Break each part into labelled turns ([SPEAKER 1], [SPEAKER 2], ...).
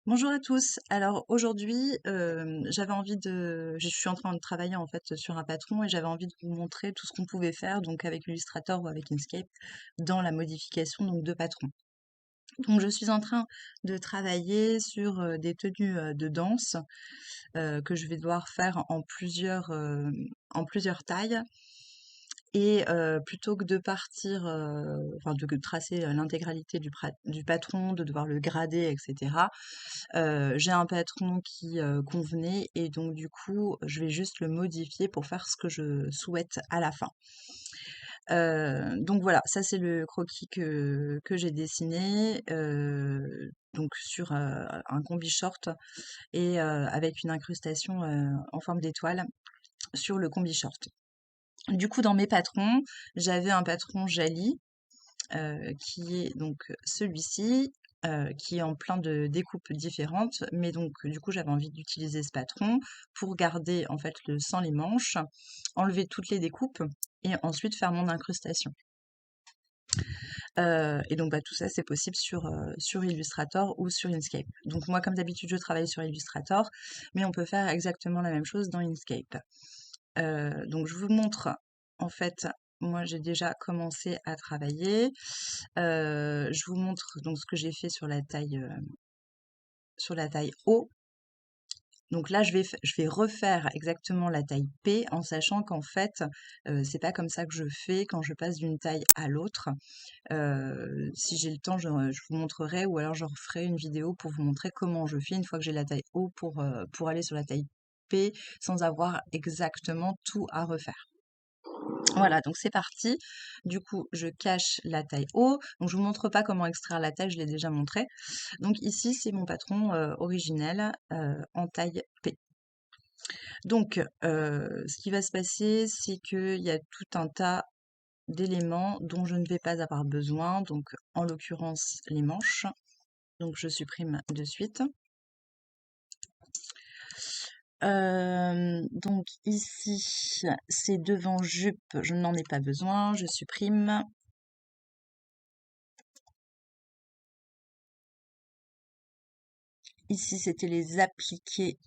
[SPEAKER 1] Bonjour à tous. Alors aujourd'hui, je suis en train de travailler en fait sur un patron et j'avais envie de vous montrer tout ce qu'on pouvait faire donc avec Illustrator ou avec Inkscape dans la modification donc de patron. Donc je suis en train de travailler sur des tenues de danse que je vais devoir faire en plusieurs tailles. Et plutôt que de partir, enfin de tracer l'intégralité du patron, de devoir le grader, etc. J'ai un patron qui convenait et donc du coup, je vais juste le modifier pour faire ce que je souhaite à la fin. Donc voilà, ça c'est le croquis que j'ai dessiné, donc sur un combi short et avec une incrustation en forme d'étoile sur le combi short. Du coup, dans mes patrons, j'avais un patron Jali qui est donc celui-ci, qui est en plein de découpes différentes. Mais donc, du coup, j'avais envie d'utiliser ce patron pour garder en fait le sans les manches, enlever toutes les découpes et ensuite faire mon incrustation. Et donc, tout ça, c'est possible sur Illustrator ou sur Inkscape. Donc, moi, comme d'habitude, je travaille sur Illustrator, mais on peut faire exactement la même chose dans Inkscape. Donc, je vous montre, en fait, moi, j'ai déjà commencé à travailler. Je vous montre donc ce que j'ai fait sur la taille haut. Donc là, je vais refaire exactement la taille P en sachant qu'en fait, c'est pas comme ça que je fais quand je passe d'une taille à l'autre. Si j'ai le temps, je vous montrerai ou alors je referai une vidéo pour vous montrer comment je fais une fois que j'ai la taille haut pour aller sur la taille P sans avoir exactement tout à refaire. Voilà, donc c'est parti. Du coup, je cache la taille haut. Donc, je vous montre pas comment extraire la taille, je l'ai déjà montré. Donc ici, c'est mon patron originel en taille P. Donc, ce qui va se passer, c'est qu'il y a tout un tas d'éléments dont je ne vais pas avoir besoin. Donc, en l'occurrence, les manches. Donc, je supprime de suite. Donc ici, c'est devant jupe, je n'en ai pas besoin, je supprime. Ici, c'était les appliqués.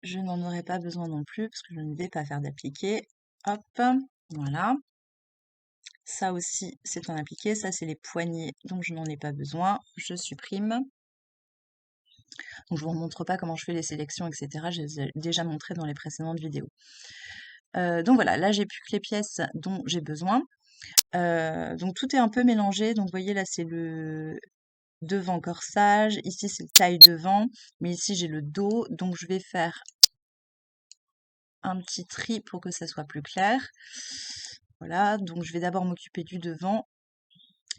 [SPEAKER 1] Je n'en aurai pas besoin non plus parce que je ne vais pas faire d'appliqué. Hop, voilà. Ça aussi, c'est un appliqué. Ça, c'est les poignets, donc je n'en ai pas besoin. Je supprime. Donc, je vous montre pas comment je fais les sélections, etc. Je les ai déjà montré dans les précédentes vidéos. Donc voilà, là, j'ai plus que les pièces dont j'ai besoin. Donc, tout est un peu mélangé. Donc, vous voyez, là, c'est le devant corsage. Ici, c'est le taille devant. Mais ici, j'ai le dos. Donc, je vais faire un petit tri pour que ça soit plus clair. Voilà, donc je vais d'abord m'occuper du devant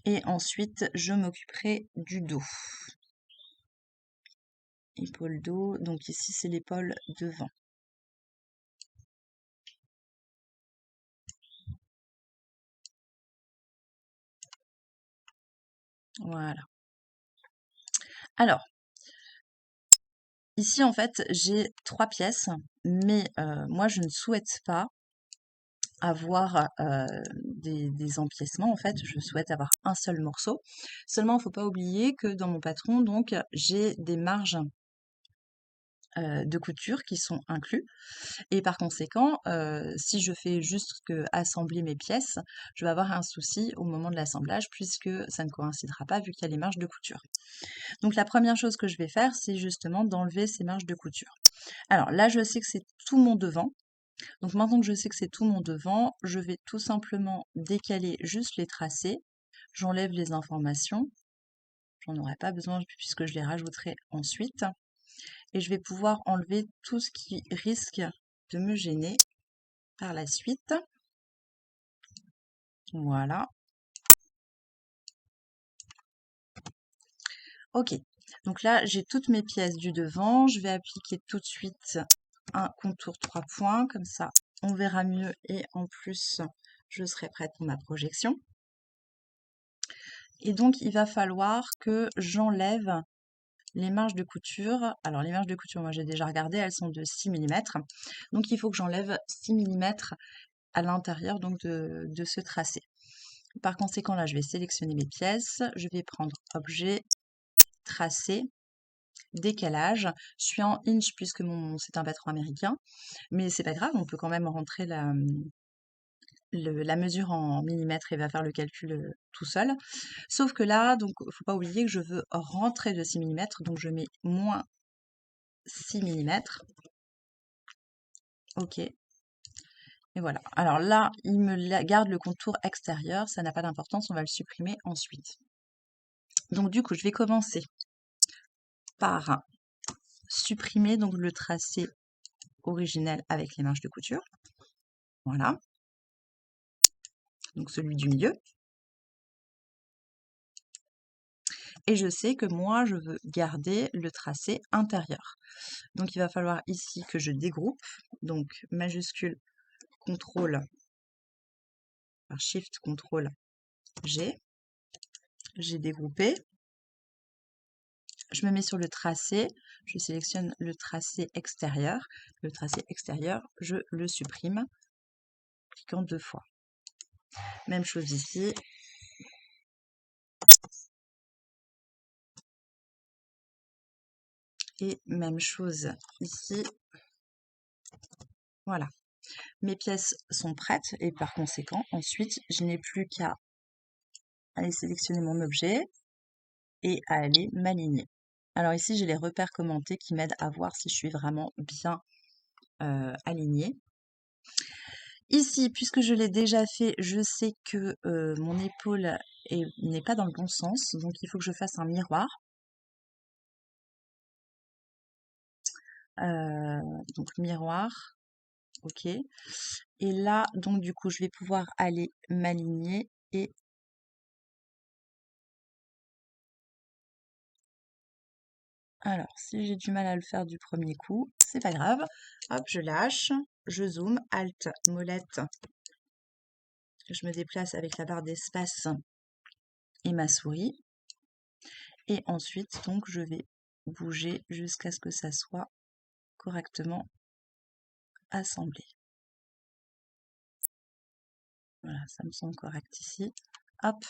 [SPEAKER 1] et ensuite je m'occuperai du dos. Épaule dos, donc ici c'est l'épaule devant. Voilà. Alors, ici en fait j'ai 3 pièces, mais moi je ne souhaite pas avoir des empiècements en fait, je souhaite avoir un seul morceau. Seulement, il ne faut pas oublier que dans mon patron, donc j'ai des marges de couture qui sont inclus. Et par conséquent, si je fais juste que assembler mes pièces, je vais avoir un souci au moment de l'assemblage puisque ça ne coïncidera pas vu qu'il y a les marges de couture. Donc la première chose que je vais faire, c'est justement d'enlever ces marges de couture. Alors là, je sais que c'est tout mon devant. Donc maintenant que je sais que c'est tout mon devant, je vais tout simplement décaler juste les tracés. J'enlève les informations. J'en aurai pas besoin puisque je les rajouterai ensuite. Et je vais pouvoir enlever tout ce qui risque de me gêner par la suite. Voilà. Ok. Donc là, j'ai toutes mes pièces du devant. Je vais appliquer tout de suite un contour 3 points. Comme ça, on verra mieux. Et en plus, je serai prête pour ma projection. Et donc, il va falloir que j'enlève les marges de couture. Alors, les marges de couture, moi, j'ai déjà regardé. Elles sont de 6 mm. Donc, il faut que j'enlève 6 mm à l'intérieur donc de ce tracé. Par conséquent, là, je vais sélectionner mes pièces. Je vais prendre objet, tracé, décalage. Je suis en inch puisque c'est un patron américain, mais c'est pas grave, on peut quand même rentrer la mesure en millimètres et va faire le calcul tout seul. Sauf que là, donc, faut pas oublier que je veux rentrer de 6 millimètres, donc je mets moins 6 millimètres. OK. Et voilà. Alors là, il me garde le contour extérieur, ça n'a pas d'importance, on va le supprimer ensuite. Donc du coup, je vais commencer par supprimer donc le tracé originel avec les manches de couture. Voilà. Donc celui du milieu. Et je sais que moi, je veux garder le tracé intérieur. Donc il va falloir ici que je dégroupe. Donc majuscule CTRL, Shift CTRL G. J'ai dégroupé. Je me mets sur le tracé. Je sélectionne le tracé extérieur. Le tracé extérieur, je le supprime en cliquant 2 fois. Même chose ici. Et même chose ici. Voilà. Mes pièces sont prêtes et par conséquent, ensuite, je n'ai plus qu'à aller sélectionner mon objet et à aller m'aligner. Alors ici, j'ai les repères commentés qui m'aident à voir si je suis vraiment bien alignée. Ici, puisque je l'ai déjà fait, je sais que mon épaule n'est pas dans le bon sens, donc il faut que je fasse un miroir. Donc miroir, ok. Et là, donc du coup, je vais pouvoir aller m'aligner et alors, si j'ai du mal à le faire du premier coup, c'est pas grave. Hop, je lâche, je zoome, Alt, molette. Je me déplace avec la barre d'espace et ma souris. Et ensuite, donc, je vais bouger jusqu'à ce que ça soit correctement assemblé. Voilà, ça me semble correct ici. Hop,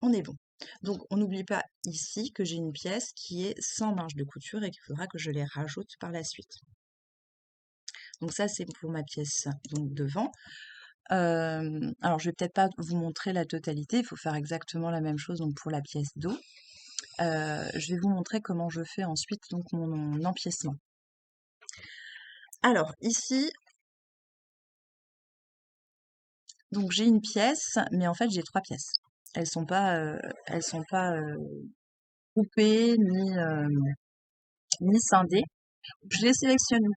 [SPEAKER 1] on est bon. Donc, on n'oublie pas ici que j'ai une pièce qui est sans marge de couture et qu'il faudra que je les rajoute par la suite. Donc ça, c'est pour ma pièce donc devant. Alors, je vais peut-être pas vous montrer la totalité, il faut faire exactement la même chose donc pour la pièce dos. Je vais vous montrer comment je fais ensuite donc mon empiècement. Alors ici, donc j'ai une pièce, mais en fait j'ai 3 pièces. Elles sont pas coupées ni scindées. Je les sélectionne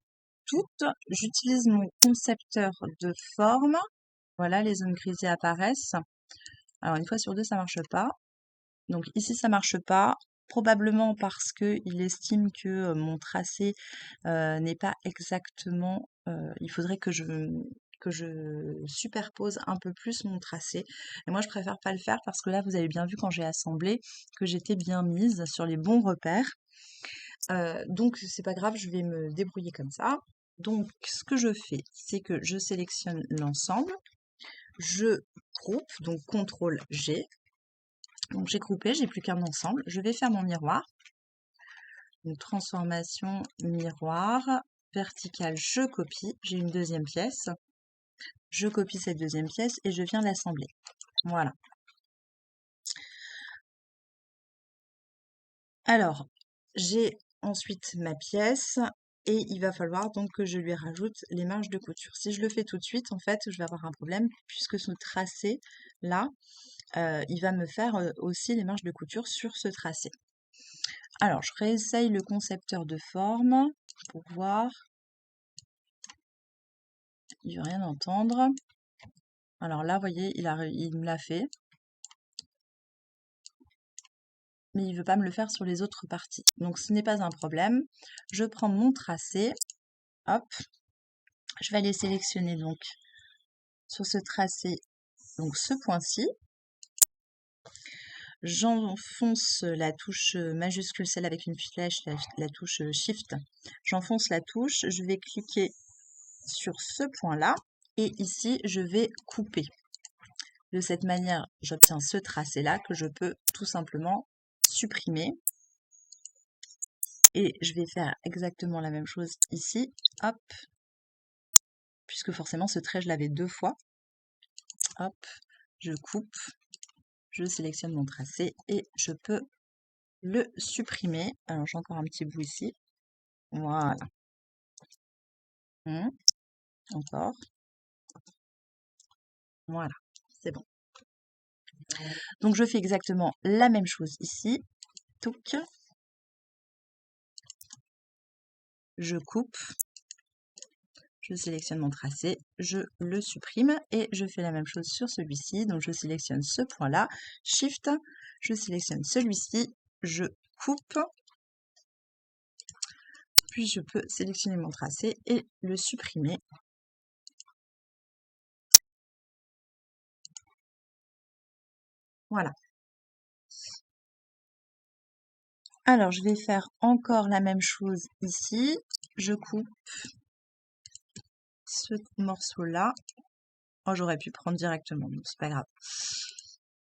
[SPEAKER 1] toutes. J'utilise mon concepteur de forme. Voilà, les zones grisées apparaissent. Alors une fois sur deux, ça marche pas. Donc ici, ça marche pas. Probablement parce qu'il estime que mon tracé n'est pas exactement... il faudrait que je superpose un peu plus mon tracé. Et moi, je préfère pas le faire parce que là, vous avez bien vu quand j'ai assemblé que j'étais bien mise sur les bons repères. Donc, c'est pas grave, je vais me débrouiller comme ça. Donc, ce que je fais, c'est que je sélectionne l'ensemble, je groupe, donc CTRL G. Donc, j'ai groupé, j'ai plus qu'un ensemble. Je vais faire mon miroir. Une transformation miroir, verticale, je copie. J'ai une deuxième pièce. Je copie cette deuxième pièce et je viens l'assembler. Voilà. Alors, j'ai ensuite ma pièce et il va falloir donc que je lui rajoute les marges de couture. Si je le fais tout de suite, en fait, je vais avoir un problème puisque ce tracé là, il va me faire aussi les marges de couture sur ce tracé. Alors, je réessaye le concepteur de forme pour voir. Il ne veut rien entendre. Alors là, vous voyez, il me l'a fait. Mais il ne veut pas me le faire sur les autres parties. Donc ce n'est pas un problème. Je prends mon tracé, hop, je vais aller sélectionner donc sur ce tracé, donc ce point-ci. J'enfonce la touche majuscule, celle avec une flèche, la touche Shift. J'enfonce la touche, je vais cliquer sur ce point-là et ici je vais couper. De cette manière, j'obtiens ce tracé-là que je peux tout simplement supprimer. Et je vais faire exactement la même chose ici. Hop. Puisque forcément ce trait je l'avais 2 fois. Hop. Je coupe. Je sélectionne mon tracé et je peux le supprimer. Alors j'ai encore un petit bout ici. Voilà. Encore. Voilà. C'est bon. Donc je fais exactement la même chose ici. Touc. Je coupe. Je sélectionne mon tracé, je le supprime et je fais la même chose sur celui-ci. Donc je sélectionne ce point-là, Shift, je sélectionne celui-ci, je coupe, puis je peux sélectionner mon tracé et le supprimer. Voilà. Alors je vais faire encore la même chose ici. Je coupe ce morceau-là. Oh, j'aurais pu prendre directement, donc c'est pas grave.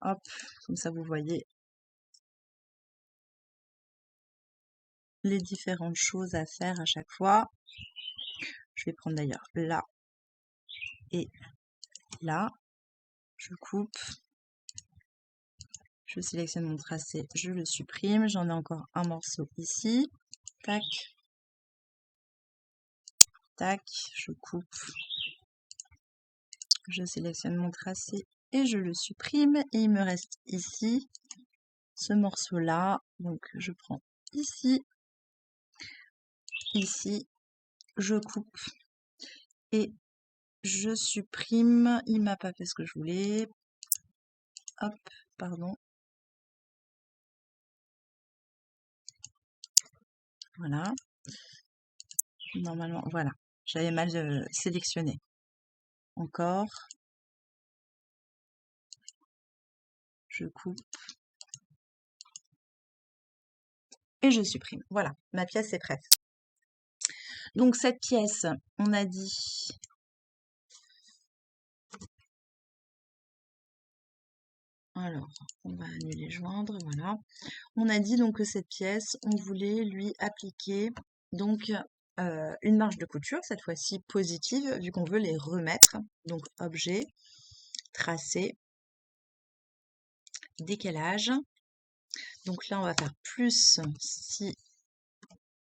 [SPEAKER 1] Hop, comme ça vous voyez les différentes choses à faire à chaque fois. Je vais prendre d'ailleurs là et là. Je coupe. Je sélectionne mon tracé, je le supprime. J'en ai encore un morceau ici. Tac. Tac, je coupe. Je sélectionne mon tracé et je le supprime. Et il me reste ici ce morceau-là. Donc je prends ici, ici, je coupe et je supprime. Il m'a pas fait ce que je voulais. Hop, pardon. Voilà. Normalement, voilà. J'avais mal sélectionné. Encore. Je coupe. Et je supprime. Voilà, ma pièce est prête. Donc cette pièce, on a dit... Alors, on va annuler joindre, voilà. On a dit donc que cette pièce, on voulait lui appliquer donc une marge de couture, cette fois-ci positive, vu qu'on veut les remettre. Donc objet, tracé, décalage. Donc là, on va faire plus 6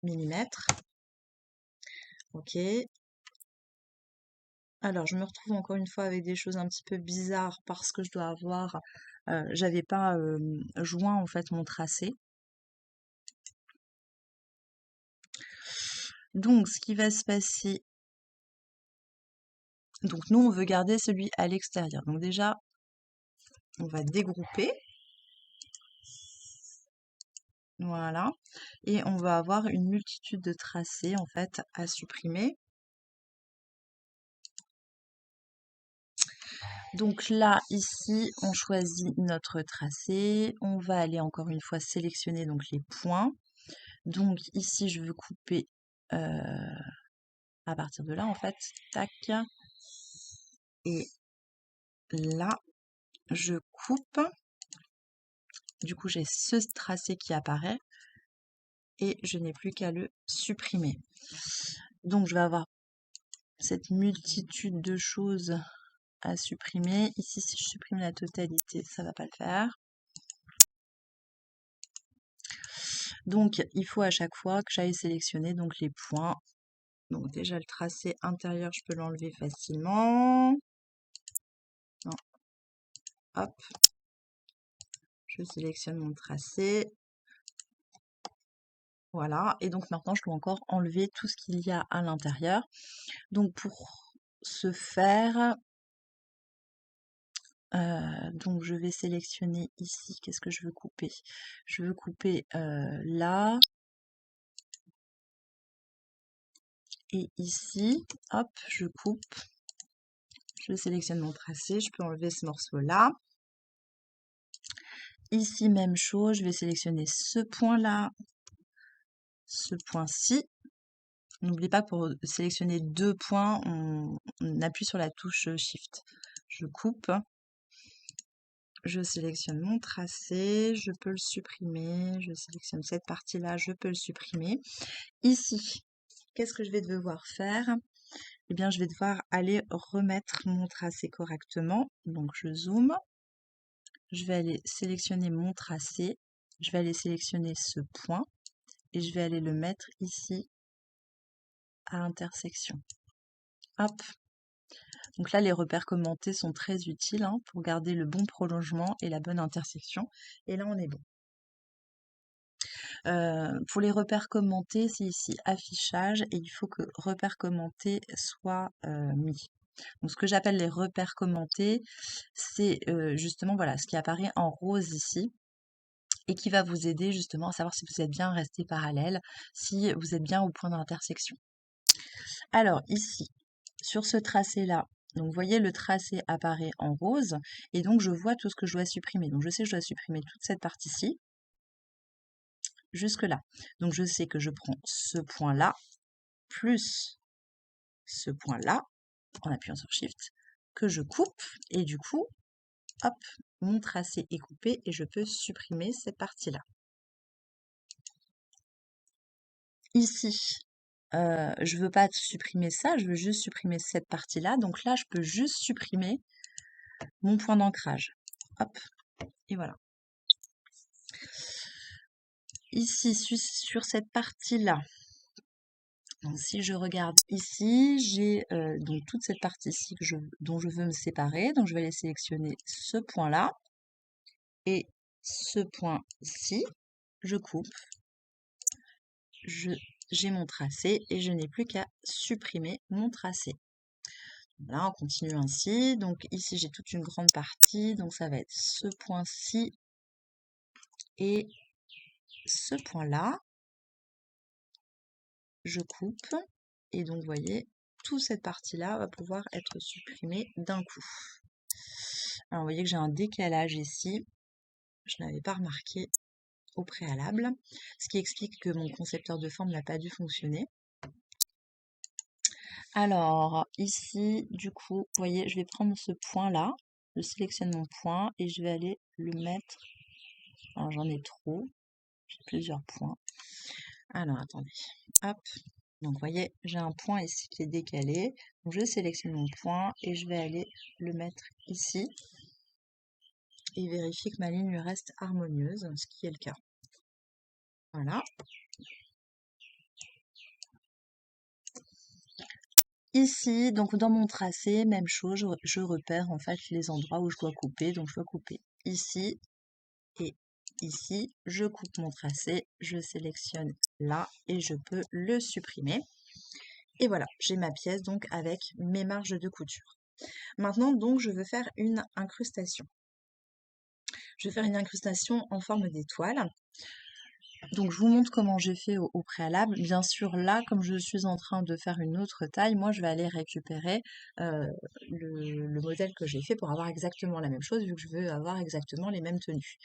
[SPEAKER 1] mm. Ok. Alors, je me retrouve encore une fois avec des choses un petit peu bizarres parce que je dois avoir... j'avais pas joint en fait mon tracé. Donc, ce qui va se passer... Donc, nous, on veut garder celui à l'extérieur. Donc déjà, on va dégrouper. Voilà. Et on va avoir une multitude de tracés en fait à supprimer. Donc là, ici, on choisit notre tracé. On va aller encore une fois sélectionner donc les points. Donc ici, je veux couper à partir de là, en fait. Tac. Et là, je coupe. Du coup, j'ai ce tracé qui apparaît. Et je n'ai plus qu'à le supprimer. Donc, je vais avoir cette multitude de choses à supprimer. Ici, si je supprime la totalité, ça va pas le faire. Donc, il faut à chaque fois que j'aille sélectionner donc les points. Donc déjà, le tracé intérieur, je peux l'enlever facilement. Non. Hop. Je sélectionne mon tracé. Voilà. Et donc maintenant, je dois encore enlever tout ce qu'il y a à l'intérieur. Donc pour ce faire, donc je vais sélectionner ici. Qu'est-ce que je veux couper? Je veux couper là. Et ici, hop, je coupe. Je sélectionne mon tracé. Je peux enlever ce morceau-là. Ici, même chose. Je vais sélectionner ce point-là. Ce point-ci. N'oubliez pas que pour sélectionner 2 points, on appuie sur la touche Shift. Je coupe. je sélectionne mon tracé, je peux le supprimer, je sélectionne cette partie-là, je peux le supprimer. Ici, qu'est-ce que je vais devoir faire? Eh bien, je vais devoir aller remettre mon tracé correctement. Donc, je zoome, je vais aller sélectionner mon tracé, je vais aller sélectionner ce point et je vais aller le mettre ici à intersection. Hop. Donc là, les repères commentés sont très utiles hein, pour garder le bon prolongement et la bonne intersection. Et là, on est bon. Pour les repères commentés, c'est ici affichage et il faut que repères commentés soit mis. Donc ce que j'appelle les repères commentés, c'est justement voilà, ce qui apparaît en rose ici et qui va vous aider justement à savoir si vous êtes bien resté parallèle, si vous êtes bien au point d'intersection. Alors ici, sur ce tracé-là, donc vous voyez le tracé apparaît en rose et donc je vois tout ce que je dois supprimer. Donc je sais que je dois supprimer toute cette partie-ci jusque là. Donc je sais que je prends ce point-là plus ce point-là en appuyant sur Shift que je coupe et du coup, hop, mon tracé est coupé et je peux supprimer cette partie-là. Ici, je veux pas supprimer ça, je veux juste supprimer cette partie-là. Donc là, je peux juste supprimer mon point d'ancrage. Hop, et voilà. Ici, sur cette partie-là, si je regarde ici, j'ai donc toute cette partie-ci dont je veux me séparer. Donc je vais aller sélectionner ce point-là et ce point-ci. Je coupe, j'ai mon tracé et je n'ai plus qu'à supprimer mon tracé. Voilà, on continue ainsi. Donc ici, j'ai toute une grande partie. Donc ça va être ce point-ci et ce point-là. Je coupe et donc vous voyez, toute cette partie-là va pouvoir être supprimée d'un coup. Alors vous voyez que j'ai un décalage ici. Je ne l'avais pas remarqué au préalable, ce qui explique que mon concepteur de forme n'a pas dû fonctionner. Alors, ici, du coup, vous voyez, je vais prendre ce point-là, je sélectionne mon point et je vais aller le mettre. Alors, j'en ai trop, j'ai plusieurs points. Alors, attendez, hop. Donc, vous voyez, j'ai un point ici qui est décalé. Donc, je sélectionne mon point et je vais aller le mettre ici et vérifier que ma ligne reste harmonieuse, ce qui est le cas. Voilà. Ici, donc dans mon tracé, même chose, je repère en fait les endroits où je dois couper. Donc je dois couper ici et ici. Je coupe mon tracé, je sélectionne là et je peux le supprimer. Et voilà, j'ai ma pièce donc avec mes marges de couture. Maintenant donc je veux faire une incrustation. Je vais faire une incrustation en forme d'étoile. Donc je vous montre comment j'ai fait au préalable. Bien sûr, là, comme je suis en train de faire une autre taille, moi je vais aller récupérer le modèle que j'ai fait pour avoir exactement la même chose, vu que je veux avoir exactement les mêmes tenues.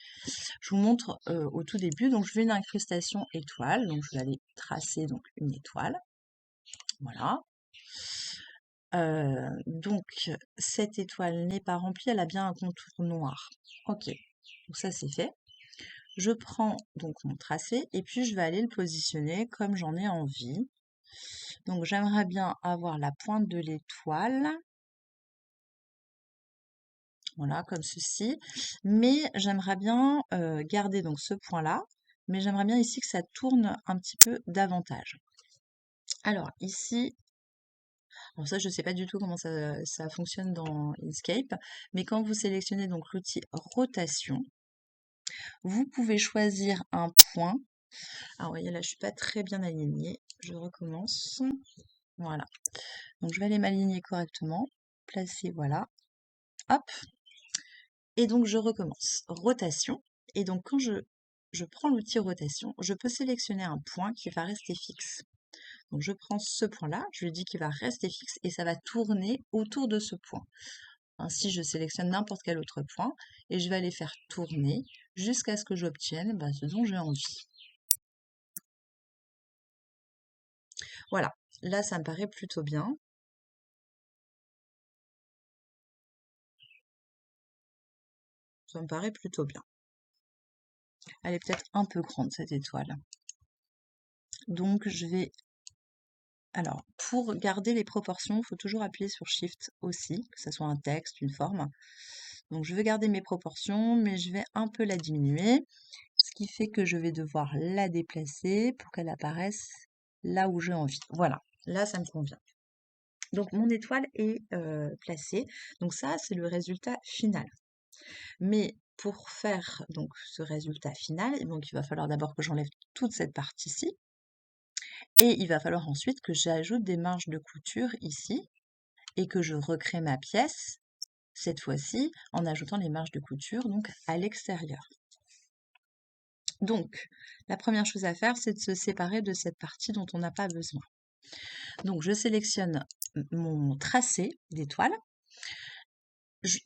[SPEAKER 1] Je vous montre au tout début, donc je veux une incrustation étoile, donc je vais aller tracer donc une étoile. Voilà. Donc cette étoile n'est pas remplie, elle a bien un contour noir. Ok, donc ça c'est fait. Je prends donc mon tracé et puis je vais aller le positionner comme j'en ai envie. Donc j'aimerais bien avoir la pointe de l'étoile, voilà comme ceci, mais j'aimerais bien garder donc ce point-là, mais j'aimerais bien ici que ça tourne un petit peu davantage. Alors ici, alors ça je ne sais pas du tout comment ça fonctionne dans Inkscape, mais quand vous sélectionnez donc l'outil rotation, vous pouvez choisir un point. Alors, vous voyez, là, je suis pas très bien alignée. Je recommence. Voilà. Donc, je vais aller m'aligner correctement. Placer, voilà. Hop. Et donc, je recommence. Rotation. Et donc, quand je prends l'outil rotation, je peux sélectionner un point qui va rester fixe. Donc, je prends ce point-là, je lui dis qu'il va rester fixe et ça va tourner autour de ce point. Ainsi, je sélectionne n'importe quel autre point et je vais aller faire tourner jusqu'à ce que j'obtienne ce dont j'ai envie. Voilà, là ça me paraît plutôt bien. Ça me paraît plutôt bien. Elle est peut-être un peu grande, cette étoile. Donc, je vais... Alors, pour garder les proportions, il faut toujours appuyer sur Shift aussi, que ce soit un texte, une forme. Donc, je veux garder mes proportions, mais je vais un peu la diminuer, ce qui fait que je vais devoir la déplacer pour qu'elle apparaisse là où j'ai envie. Voilà, là, ça me convient. Donc, mon étoile est placée. Donc, ça, c'est le résultat final. Mais pour faire donc ce résultat final, donc il va falloir d'abord que j'enlève toute cette partie-ci. Et il va falloir ensuite que j'ajoute des marges de couture ici et que je recrée ma pièce, cette fois-ci, en ajoutant les marges de couture donc à l'extérieur. Donc, la première chose à faire, c'est de se séparer de cette partie dont on n'a pas besoin. Donc, je sélectionne mon tracé d'étoile.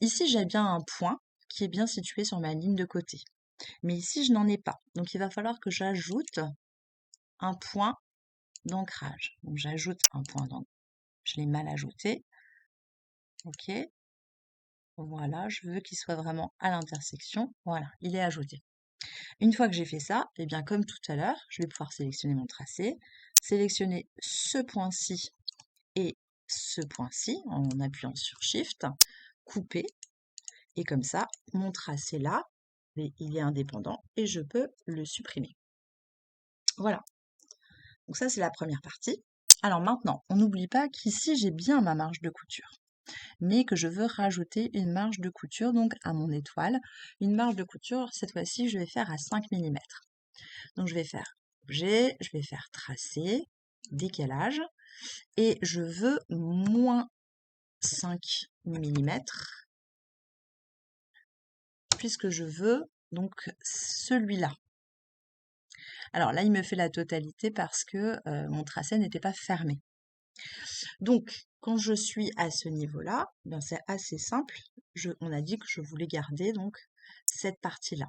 [SPEAKER 1] Ici, j'ai bien un point qui est bien situé sur ma ligne de côté. Mais ici, je n'en ai pas. Donc, il va falloir que j'ajoute un point d'ancrage. Donc, j'ajoute un point d'ancrage. Je l'ai mal ajouté. OK. Voilà, je veux qu'il soit vraiment à l'intersection. Voilà, il est ajouté. Une fois que j'ai fait ça, et bien comme tout à l'heure, je vais pouvoir sélectionner mon tracé, sélectionner ce point-ci et ce point-ci en appuyant sur Shift, couper, et comme ça, mon tracé là, il est indépendant et je peux le supprimer. Voilà. Donc ça, c'est la première partie. Alors maintenant, on n'oublie pas qu'ici, j'ai bien ma marge de couture, mais que je veux rajouter une marge de couture donc à mon étoile. Une marge de couture, cette fois-ci, je vais faire à 5 mm. Donc je vais faire objet, je vais faire tracé, décalage, et je veux moins 5 mm, puisque je veux donc celui-là. Alors là, il me fait la totalité parce que mon tracé n'était pas fermé. Donc, quand je suis à ce niveau-là, ben c'est assez simple. On a dit que je voulais garder donc cette partie-là.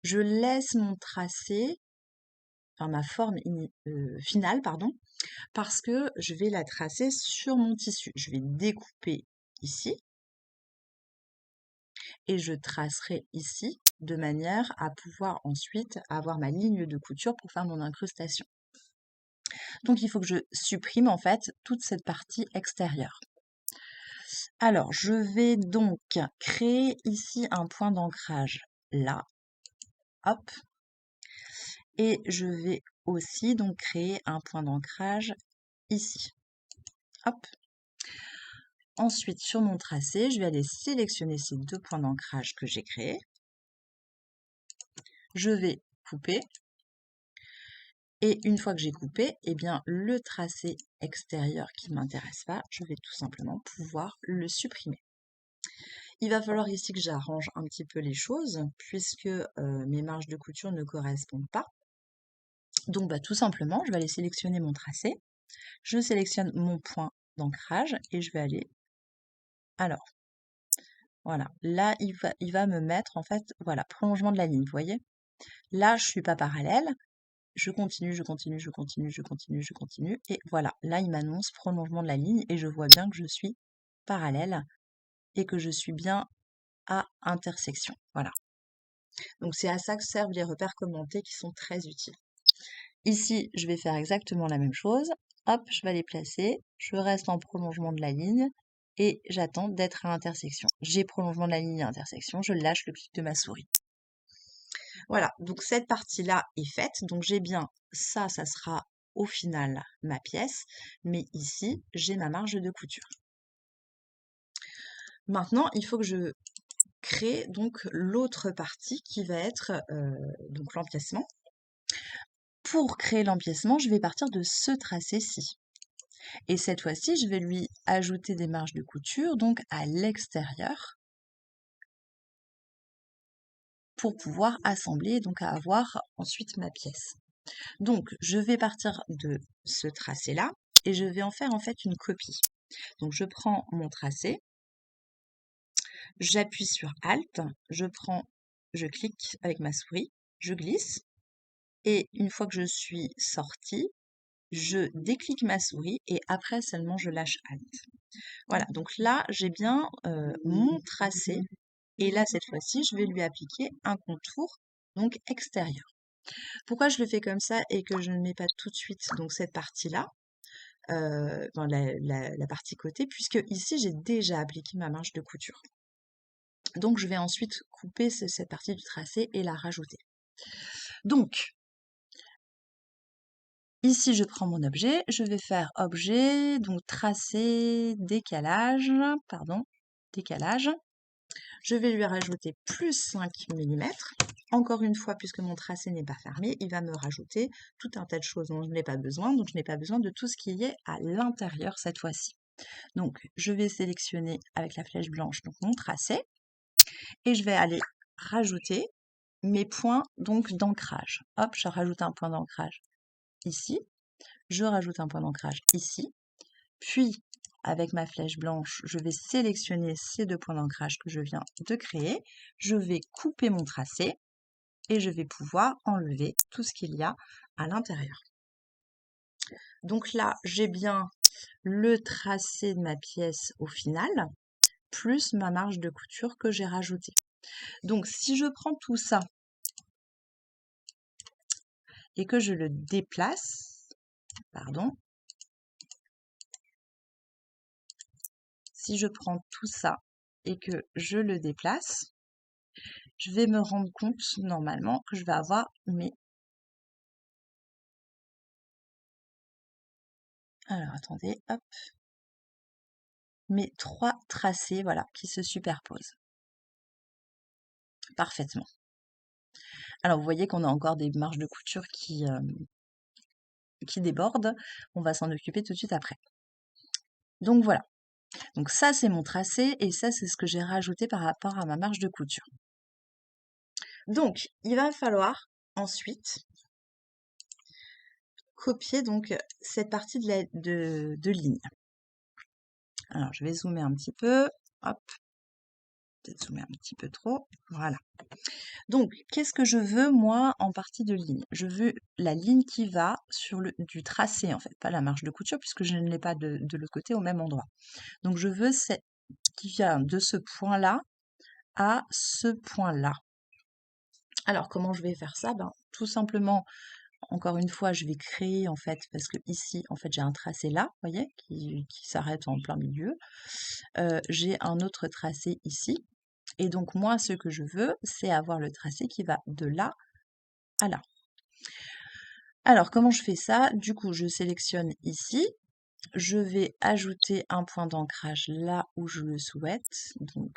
[SPEAKER 1] Je laisse mon tracé, enfin ma forme finale, pardon, parce que je vais la tracer sur mon tissu. Je vais découper ici et je tracerai ici de manière à pouvoir ensuite avoir ma ligne de couture pour faire mon incrustation. Donc il faut que je supprime en fait toute cette partie extérieure. Alors je vais donc créer ici un point d'ancrage là, hop, et je vais aussi donc créer un point d'ancrage ici, hop. Ensuite, sur mon tracé, je vais aller sélectionner ces deux points d'ancrage que j'ai créés. Je vais couper. Et une fois que j'ai coupé, eh bien, le tracé extérieur qui ne m'intéresse pas, je vais tout simplement pouvoir le supprimer. Il va falloir ici que j'arrange un petit peu les choses, puisque mes marges de couture ne correspondent pas. Donc, bah, tout simplement, je vais aller sélectionner mon tracé. Je sélectionne mon point d'ancrage et je vais aller... Alors, voilà, là, il va me mettre, en fait, voilà, prolongement de la ligne, vous voyez? Là, je ne suis pas parallèle, je continue, je continue, je continue, je continue, je continue, et voilà, là, il m'annonce prolongement de la ligne, et je vois bien que je suis parallèle, et que je suis bien à intersection, voilà. Donc, c'est à ça que servent les repères commentés qui sont très utiles. Ici, je vais faire exactement la même chose, hop, je vais les placer, je reste en prolongement de la ligne, et j'attends d'être à intersection. J'ai prolongement de la ligne à intersection, je lâche le clic de ma souris. Voilà, donc cette partie-là est faite. Donc j'ai bien ça sera au final ma pièce, mais ici, j'ai ma marge de couture. Maintenant, il faut que je crée donc l'autre partie qui va être donc l'empiècement. Pour créer l'empiècement, je vais partir de ce tracé-ci. Et cette fois-ci, je vais lui ajouter des marges de couture, donc à l'extérieur, pour pouvoir assembler, donc à avoir ensuite ma pièce. Donc, je vais partir de ce tracé-là et je vais en faire en fait une copie. Donc, je prends mon tracé, j'appuie sur Alt, je clique avec ma souris, je glisse et une fois que je suis sortie, je déclique ma souris et après seulement je lâche Alt. Voilà, donc là, j'ai bien mon tracé Et là, cette fois-ci, je vais lui appliquer un contour donc extérieur. Pourquoi je le fais comme ça et que je ne mets pas tout de suite donc cette partie-là, enfin la partie côté, puisque ici j'ai déjà appliqué ma marge de couture. Donc je vais ensuite couper cette partie du tracé et la rajouter. Donc, ici je prends mon objet, je vais faire objet, donc tracé, décalage, décalage. Je vais lui rajouter plus 5 mm. Encore une fois, puisque mon tracé n'est pas fermé, il va me rajouter tout un tas de choses dont je n'ai pas besoin. Donc, je n'ai pas besoin de tout ce qui est à l'intérieur cette fois-ci. Donc, je vais sélectionner avec la flèche blanche donc mon tracé et je vais aller rajouter mes points donc d'ancrage. Hop, je rajoute un point d'ancrage ici. Je rajoute un point d'ancrage ici. Puis, avec ma flèche blanche, je vais sélectionner ces 2 points d'ancrage que je viens de créer. Je vais couper mon tracé et je vais pouvoir enlever tout ce qu'il y a à l'intérieur. Donc là, j'ai bien le tracé de ma pièce au final, plus ma marge de couture que j'ai rajoutée. Donc si je prends tout ça et que je le déplace, si je prends tout ça et que je le déplace, je vais me rendre compte normalement que je vais avoir mes... Alors attendez, hop. Mes 3 tracés, voilà, qui se superposent parfaitement. Alors vous voyez qu'on a encore des marges de couture qui débordent. On va s'en occuper tout de suite après. Donc voilà. Donc ça c'est mon tracé et ça c'est ce que j'ai rajouté par rapport à ma marge de couture. Donc il va falloir ensuite copier donc cette partie de ligne. Alors je vais zoomer un petit peu. Hop. Peut-être zoomer un petit peu trop. Voilà. Donc, qu'est-ce que je veux, moi, en partie de ligne? Je veux la ligne qui va sur du tracé, en fait, pas la marge de couture, puisque je ne l'ai pas de l'autre côté au même endroit. Donc, je veux cette qui vient de ce point-là à ce point-là. Alors, comment je vais faire ça? Ben, tout simplement, encore une fois, je vais créer, en fait, parce que ici, en fait, j'ai un tracé là, vous voyez, qui s'arrête en plein milieu. J'ai un autre tracé ici. Et donc, moi, ce que je veux, c'est avoir le tracé qui va de là à là. Alors, comment je fais ça? Du coup, je sélectionne ici. Je vais ajouter un point d'ancrage là où je le souhaite. Donc,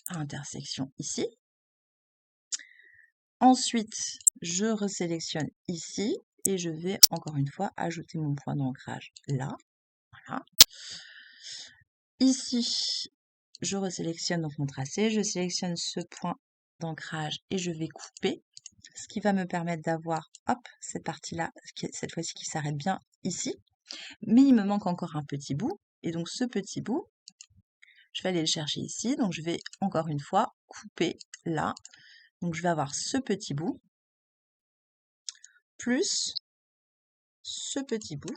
[SPEAKER 1] à intersection ici. Ensuite, je resélectionne ici. Et je vais, encore une fois, ajouter mon point d'ancrage là. Voilà. Ici, je resélectionne donc mon tracé. Je sélectionne ce point d'ancrage et je vais couper. Ce qui va me permettre d'avoir, hop, cette partie-là, cette fois-ci qui s'arrête bien ici. Mais il me manque encore un petit bout. Et donc ce petit bout, je vais aller le chercher ici. Donc je vais encore une fois couper là. Donc je vais avoir ce petit bout plus ce petit bout.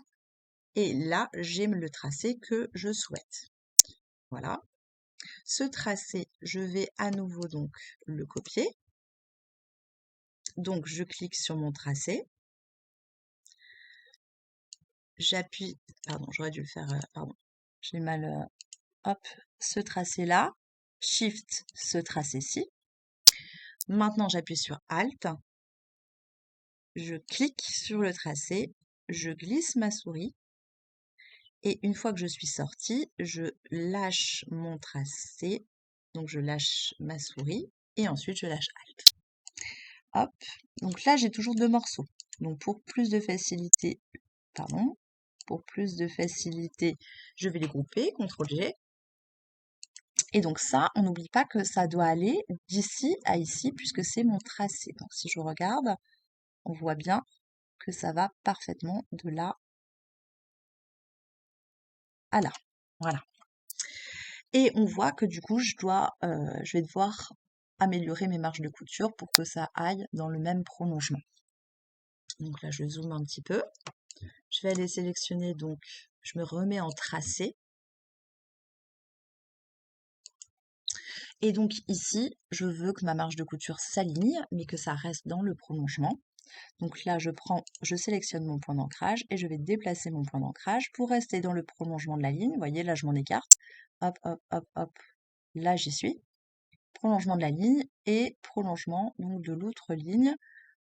[SPEAKER 1] Et là, j'ai le tracé que je souhaite. Voilà. Ce tracé, je vais à nouveau donc le copier. Donc je clique sur mon tracé. J'appuie, pardon, j'aurais dû le faire, pardon, j'ai mal, hop, ce tracé-là, Shift, ce tracé-ci. Maintenant, j'appuie sur Alt, je clique sur le tracé, je glisse ma souris, et une fois que je suis sortie, je lâche mon tracé, donc je lâche ma souris, et ensuite je lâche Alt. Hop, donc là j'ai toujours 2 morceaux. Donc pour plus de facilité, je vais les grouper, CTRL-G. Et donc ça, on n'oublie pas que ça doit aller d'ici à ici, puisque c'est mon tracé. Donc si je regarde, on voit bien que ça va parfaitement de là à là. Voilà. Et on voit que du coup, je vais devoir améliorer mes marges de couture pour que ça aille dans le même prolongement. Donc là, je zoome un petit peu. Je vais aller sélectionner, donc je me remets en tracé. Et donc ici, je veux que ma marge de couture s'aligne, mais que ça reste dans le prolongement. Donc là, je sélectionne mon point d'ancrage et je vais déplacer mon point d'ancrage pour rester dans le prolongement de la ligne. Vous voyez, là, je m'en écarte. Hop, hop, hop, hop. Là, j'y suis. Prolongement de la ligne et prolongement donc de l'autre ligne.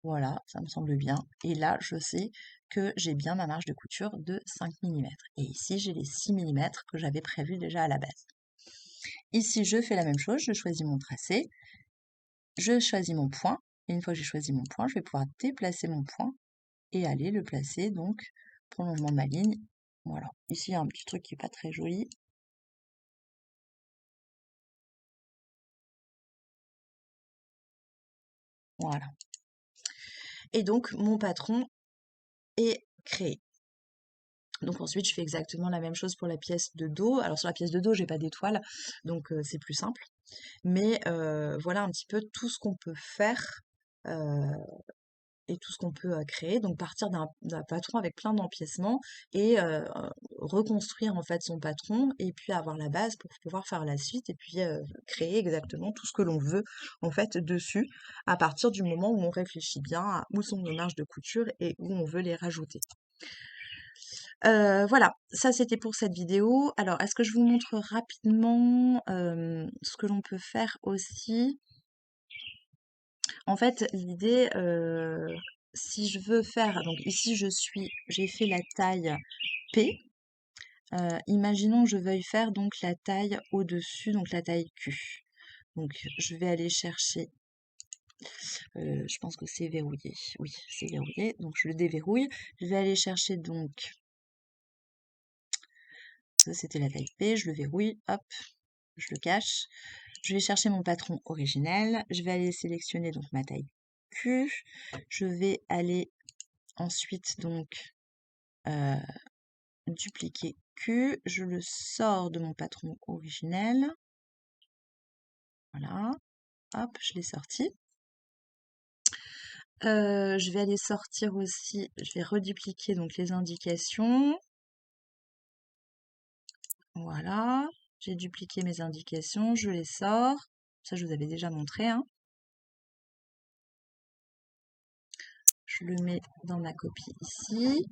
[SPEAKER 1] Voilà, ça me semble bien. Et là, je sais que j'ai bien ma marge de couture de 5 mm. Et ici, j'ai les 6 mm que j'avais prévus déjà à la base. Ici, je fais la même chose, je choisis mon tracé, je choisis mon point. Et une fois que j'ai choisi mon point, je vais pouvoir déplacer mon point et aller le placer, donc prolongement de ma ligne. Voilà. Ici, il y a un petit truc qui n'est pas très joli. Voilà. Et donc, mon patron est créé. Donc ensuite, je fais exactement la même chose pour la pièce de dos. Alors sur la pièce de dos, j'ai pas d'étoile, donc c'est plus simple. Mais voilà un petit peu tout ce qu'on peut faire euh, et tout ce qu'on peut créer. Donc partir d'un patron avec plein d'empiècements et reconstruire en fait son patron et puis avoir la base pour pouvoir faire la suite et puis créer exactement tout ce que l'on veut en fait dessus à partir du moment où on réfléchit bien à où sont nos marges de couture et où on veut les rajouter. Voilà, ça c'était pour cette vidéo. Alors, est-ce que je vous montre rapidement ce que l'on peut faire aussi? En fait, l'idée, si je veux faire, donc ici j'ai fait la taille P. Imaginons que je veuille faire donc la taille au-dessus, donc la taille Q. Donc, je vais aller chercher, je pense que c'est verrouillé. Oui, c'est verrouillé. Donc, je le déverrouille. Je vais aller chercher donc, ça c'était la taille P, je le verrouille, hop, je le cache. Je vais chercher mon patron originel. Je vais aller sélectionner donc ma taille Q. Je vais aller ensuite donc dupliquer Q. Je le sors de mon patron originel. Voilà. Hop, je l'ai sorti. Je vais aller sortir aussi, je vais redupliquer donc les indications. Voilà. J'ai dupliqué mes indications, je les sors. Ça, je vous avais déjà montré, hein. Je le mets dans ma copie ici.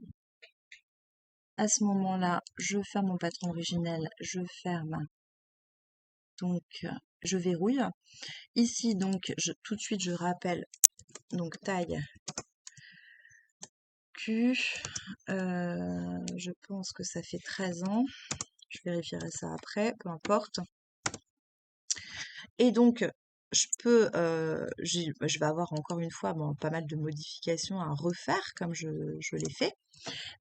[SPEAKER 1] À ce moment-là, je ferme mon patron originel, je ferme, donc je verrouille. Ici, donc, tout de suite, je rappelle, donc taille Q, je pense que ça fait 13 ans, je vérifierai ça après, peu importe. Et donc, je vais avoir encore une fois pas mal de modifications à refaire, comme je l'ai fait,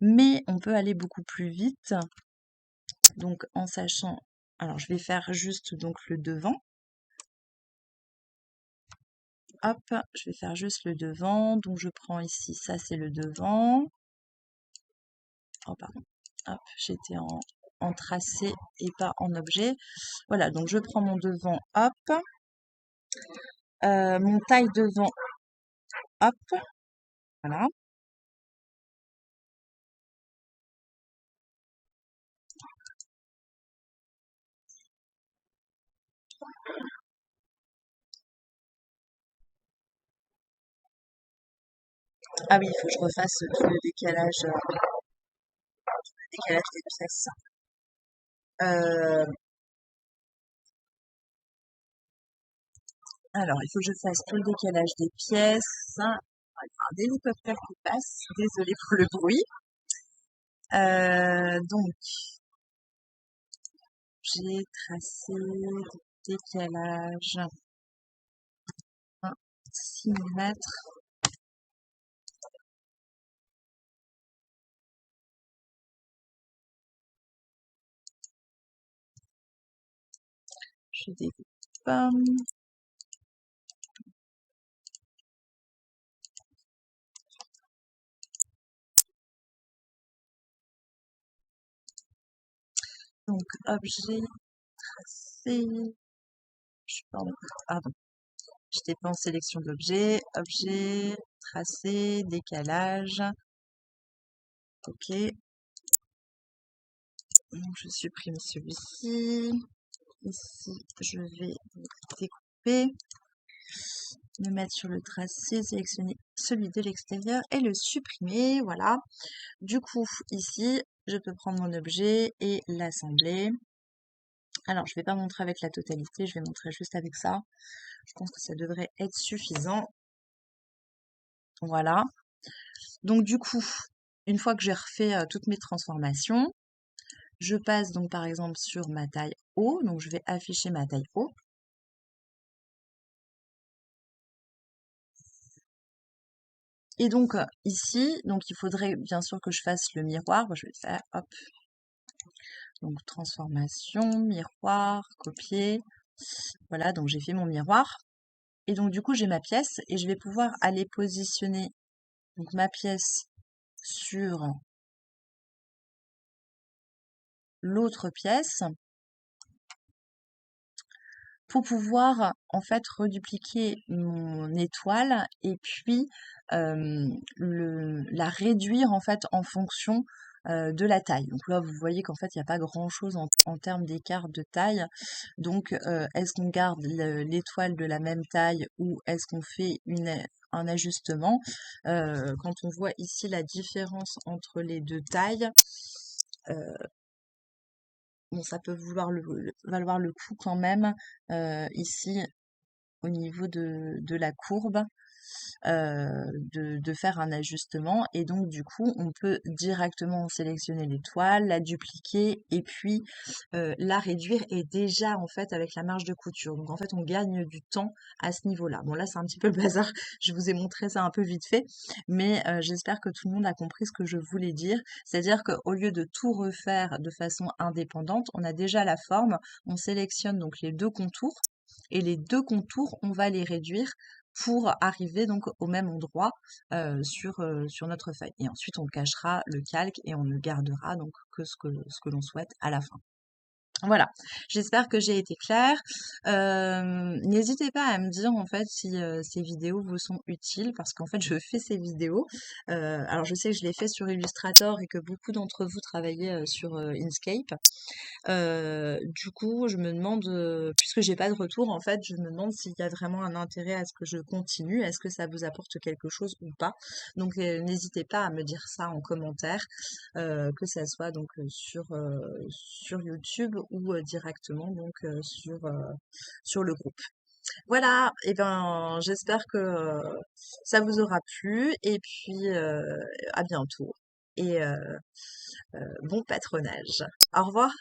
[SPEAKER 1] mais on peut aller beaucoup plus vite, donc en sachant, alors je vais faire juste donc le devant. Hop, je vais faire juste le devant, donc je prends ici, ça c'est le devant. Oh pardon, hop, j'étais en tracé et pas en objet. Voilà, donc je prends mon devant, hop, mon taille devant, hop, voilà. Ah oui, il faut que je refasse tout le décalage des pièces. Euh, alors, il faut que je fasse tout le décalage des pièces. Il y a un hélicoptère qui passe, désolée pour le bruit. Donc, j'ai tracé le décalage 6 mm. Je découpe. Donc, objet, tracé. Pardon. J'étais pas en sélection d'objets. Objet, tracé, décalage. Ok. Donc, je supprime celui-ci. ici, je vais découper, me mettre sur le tracé, sélectionner celui de l'extérieur et le supprimer. Voilà. Du coup, ici, je peux prendre mon objet et l'assembler. Alors, je ne vais pas montrer avec la totalité, je vais montrer juste avec ça. Je pense que ça devrait être suffisant. Voilà. Donc, du coup, une fois que j'ai refait toutes mes transformations, je passe donc par exemple sur ma taille haut. Donc, je vais afficher ma taille haut. Et donc, ici, donc il faudrait bien sûr que je fasse le miroir. Je vais le faire, hop. Donc, transformation, miroir, copier. Voilà, donc j'ai fait mon miroir. Et donc, du coup, j'ai ma pièce et je vais pouvoir aller positionner donc, ma pièce sur l'autre pièce pour pouvoir en fait redupliquer mon étoile et puis la réduire en fait en fonction de la taille. Donc là, vous voyez qu'en fait, il n'y a pas grand-chose en termes d'écart de taille. Donc, est-ce qu'on garde l'étoile de la même taille ou est-ce qu'on fait un ajustement? Quand on voit ici la différence entre les deux tailles, bon, ça peut valoir le coup quand même ici au niveau de la courbe de faire un ajustement et donc du coup on peut directement sélectionner l'étoile, la dupliquer et puis la réduire et déjà en fait avec la marge de couture. Donc en fait on gagne du temps à ce niveau-là. Bon là c'est un petit peu le bazar, je vous ai montré ça un peu vite fait, mais j'espère que tout le monde a compris ce que je voulais dire. C'est-à-dire qu'au lieu de tout refaire de façon indépendante, on a déjà la forme, on sélectionne donc les deux contours et les deux contours, on va les réduire pour arriver donc au même endroit sur notre feuille. Et ensuite, on cachera le calque et on ne gardera donc que ce que l'on souhaite à la fin. Voilà, j'espère que j'ai été claire. N'hésitez pas à me dire en fait si ces vidéos vous sont utiles parce qu'en fait je fais ces vidéos. Alors je sais que je les fais sur Illustrator et que beaucoup d'entre vous travaillez sur Inkscape. Du coup, je me demande, puisque j'ai pas de retour, en fait, je me demande s'il y a vraiment un intérêt à ce que je continue. Est-ce que ça vous apporte quelque chose ou pas? Donc, n'hésitez pas à me dire ça en commentaire, que ça soit donc sur YouTube ou directement donc sur le groupe. Voilà, et ben j'espère que ça vous aura plu et puis à bientôt et bon patronage. Au revoir.